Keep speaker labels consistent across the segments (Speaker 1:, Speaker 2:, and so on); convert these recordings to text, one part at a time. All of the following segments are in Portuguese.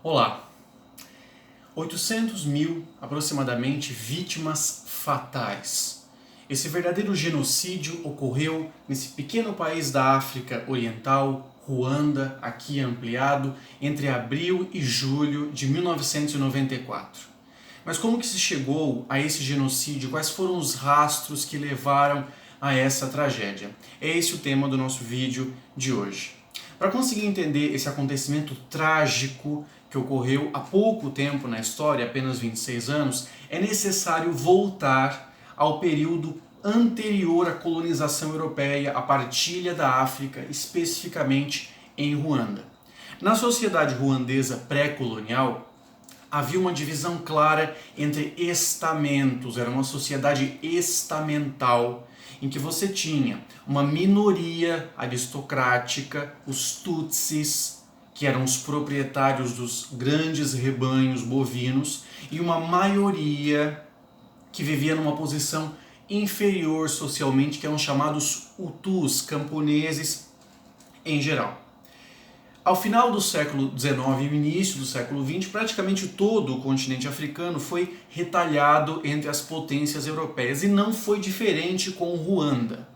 Speaker 1: Olá! 800 mil, aproximadamente, vítimas fatais. Esse verdadeiro genocídio ocorreu nesse pequeno país da África Oriental, Ruanda, aqui ampliado, entre abril e julho de 1994. Mas como que se chegou a esse genocídio? Quais foram os rastros que levaram a essa tragédia? É esse o tema do nosso vídeo de hoje. Para conseguir entender esse acontecimento trágico que ocorreu há pouco tempo na história, apenas 26 anos, é necessário voltar ao período anterior à colonização europeia, à partilha da África, especificamente em Ruanda. Na sociedade ruandesa pré-colonial, havia uma divisão clara entre estamentos, era uma sociedade estamental, em que você tinha uma minoria aristocrática, os Tutsis, que eram os proprietários dos grandes rebanhos bovinos, e uma maioria que vivia numa posição inferior socialmente, que eram chamados Hutus, camponeses em geral. Ao final do século XIX e no início do século XX, praticamente todo o continente africano foi retalhado entre as potências europeias, e não foi diferente com Ruanda.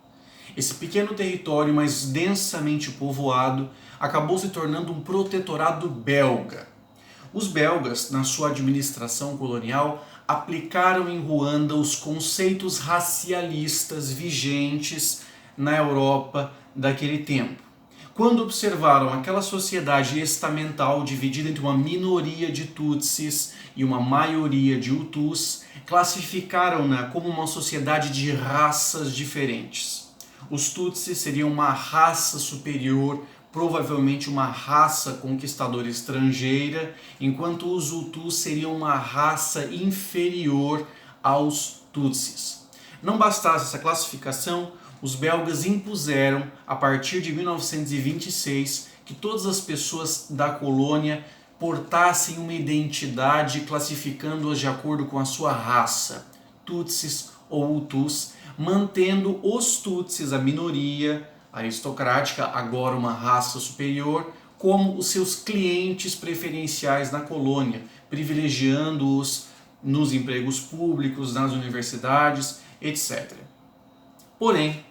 Speaker 1: Esse pequeno território mais densamente povoado acabou se tornando um protetorado belga. Os belgas, na sua administração colonial, aplicaram em Ruanda os conceitos racialistas vigentes na Europa daquele tempo. Quando observaram aquela sociedade estamental dividida entre uma minoria de Tutsis e uma maioria de Hutus, classificaram-na como uma sociedade de raças diferentes. Os Tutsis seriam uma raça superior, provavelmente uma raça conquistadora estrangeira, enquanto os Hutus seriam uma raça inferior aos Tutsis. Não bastasse essa classificação, os belgas impuseram, a partir de 1926, que todas as pessoas da colônia portassem uma identidade classificando-as de acordo com a sua raça, Tutsis ou Hutus, mantendo os Tutsis, a minoria aristocrática, agora uma raça superior, como os seus clientes preferenciais na colônia, privilegiando-os nos empregos públicos, nas universidades, etc. Porém,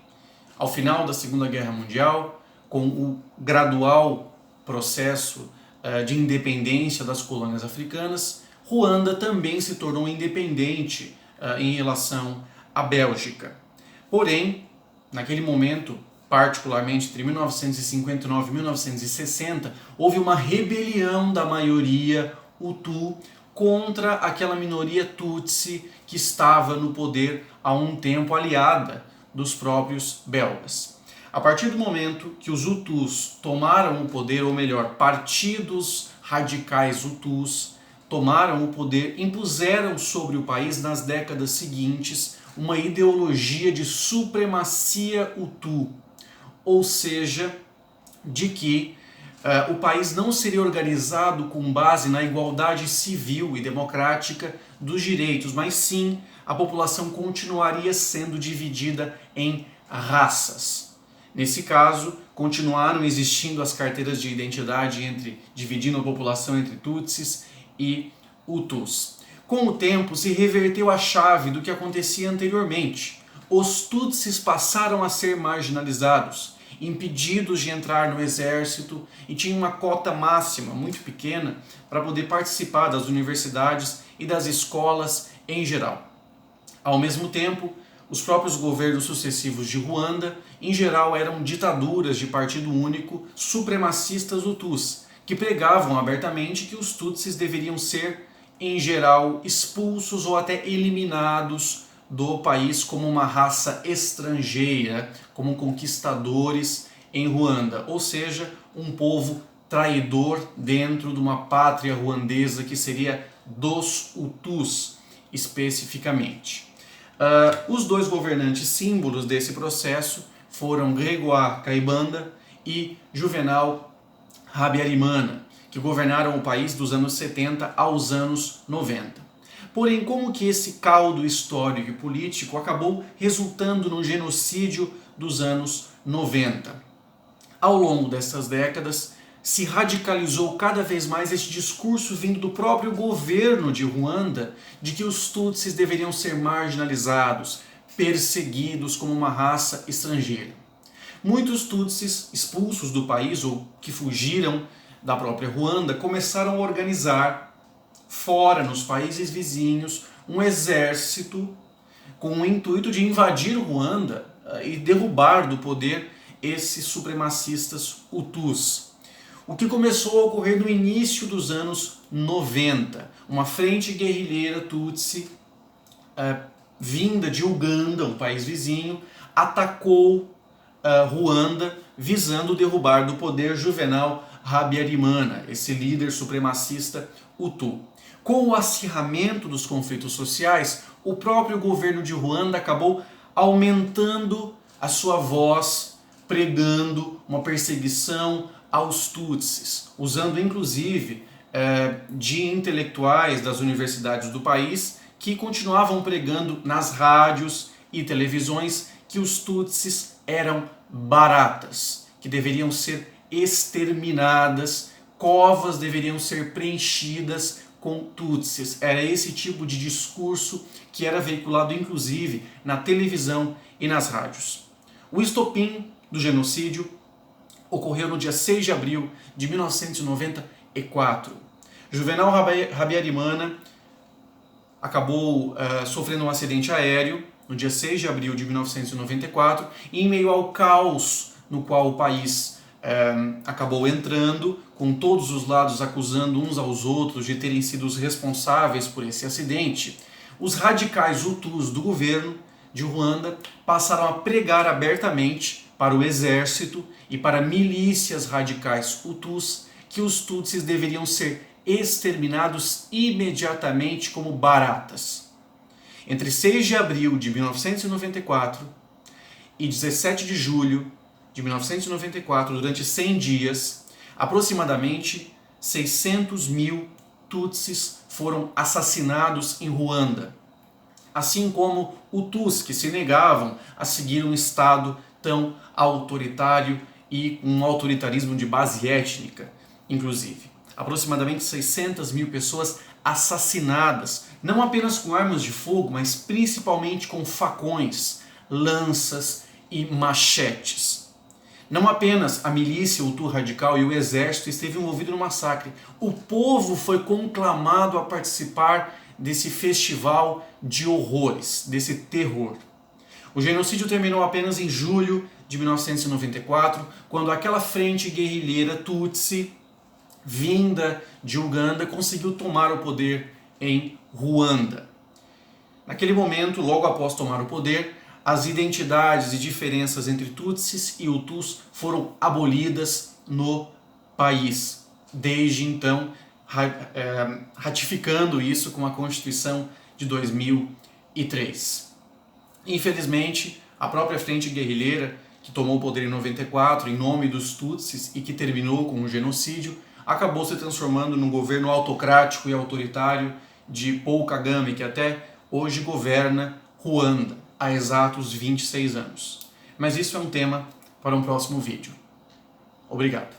Speaker 1: ao final da Segunda Guerra Mundial, com o gradual processo de independência das colônias africanas, Ruanda também se tornou independente em relação à Bélgica. Porém, naquele momento, particularmente entre 1959 e 1960, houve uma rebelião da maioria Hutu contra aquela minoria Tutsi que estava no poder há um tempo, aliada dos próprios belgas. A partir do momento que os Hutus tomaram o poder, ou melhor, partidos radicais Hutus tomaram o poder, impuseram sobre o país nas décadas seguintes uma ideologia de supremacia Hutu, ou seja, de que o país não seria organizado com base na igualdade civil e democrática dos direitos, mas sim a população continuaria sendo dividida em raças. Nesse caso, continuaram existindo as carteiras de identidade dividindo a população entre Tutsis e Hutus. Com o tempo, se reverteu a chave do que acontecia anteriormente. Os Tutsis passaram a ser marginalizados, impedidos de entrar no exército, e tinham uma cota máxima, muito pequena, para poder participar das universidades e das escolas em geral. Ao mesmo tempo, os próprios governos sucessivos de Ruanda, em geral, eram ditaduras de partido único, supremacistas Hutus, que pregavam abertamente que os Tutsis deveriam ser, em geral, expulsos ou até eliminados do país como uma raça estrangeira, como conquistadores em Ruanda, ou seja, um povo traidor dentro de uma pátria ruandesa que seria dos Hutus, especificamente. Os dois governantes símbolos desse processo foram Grégoire Kayibanda e Juvenal Habyarimana, que governaram o país dos anos 70 aos anos 90. Porém, como que esse caldo histórico e político acabou resultando no genocídio dos anos 90? Ao longo dessas décadas, se radicalizou cada vez mais este discurso vindo do próprio governo de Ruanda de que os Tutsis deveriam ser marginalizados, perseguidos como uma raça estrangeira. Muitos Tutsis expulsos do país ou que fugiram da própria Ruanda começaram a organizar fora, nos países vizinhos, um exército com o intuito de invadir Ruanda e derrubar do poder esses supremacistas Hutus. O que começou a ocorrer no início dos anos 90. Uma frente guerrilheira Tutsi, vinda de Uganda, um país vizinho, atacou Ruanda, visando derrubar do poder Juvenal Habyarimana, esse líder supremacista Hutu. Com o acirramento dos conflitos sociais, o próprio governo de Ruanda acabou aumentando a sua voz, pregando uma perseguição aos Tutsis, usando inclusive de intelectuais das universidades do país que continuavam pregando nas rádios e televisões que os Tutsis eram baratas, que deveriam ser exterminadas, covas deveriam ser preenchidas com Tutsis. Era esse tipo de discurso que era veiculado inclusive na televisão e nas rádios. O estopim do genocídio ocorreu no dia 6 de abril de 1994. Juvenal Habyarimana acabou sofrendo um acidente aéreo no dia 6 de abril de 1994, e em meio ao caos no qual o país acabou entrando, com todos os lados acusando uns aos outros de terem sido os responsáveis por esse acidente, os radicais Hutus do governo de Ruanda passaram a pregar abertamente para o exército e para milícias radicais Hutus que os Tutsis deveriam ser exterminados imediatamente como baratas. Entre 6 de abril de 1994 e 17 de julho de 1994, durante 100 dias, aproximadamente 600 mil Tutsis foram assassinados em Ruanda, assim como Hutus que se negavam a seguir um Estado tão autoritário e um autoritarismo de base étnica, inclusive. Aproximadamente 600 mil pessoas assassinadas, não apenas com armas de fogo, mas principalmente com facões, lanças e machetes. Não apenas a milícia Hutu radical e o exército esteve envolvido no massacre, o povo foi conclamado a participar desse festival de horrores, desse terror. O genocídio terminou apenas em julho de 1994, quando aquela frente guerrilheira Tutsi, vinda de Uganda, conseguiu tomar o poder em Ruanda. Naquele momento, logo após tomar o poder, as identidades e diferenças entre Tutsis e Hutus foram abolidas no país. Desde então, ratificando isso com a Constituição de 2003. Infelizmente, a própria frente guerrilheira, que tomou o poder em 94 em nome dos Tutsis e que terminou com o genocídio, acabou se transformando num governo autocrático e autoritário de Paul Kagame, que até hoje governa Ruanda há exatos 26 anos. Mas isso é um tema para um próximo vídeo. Obrigado.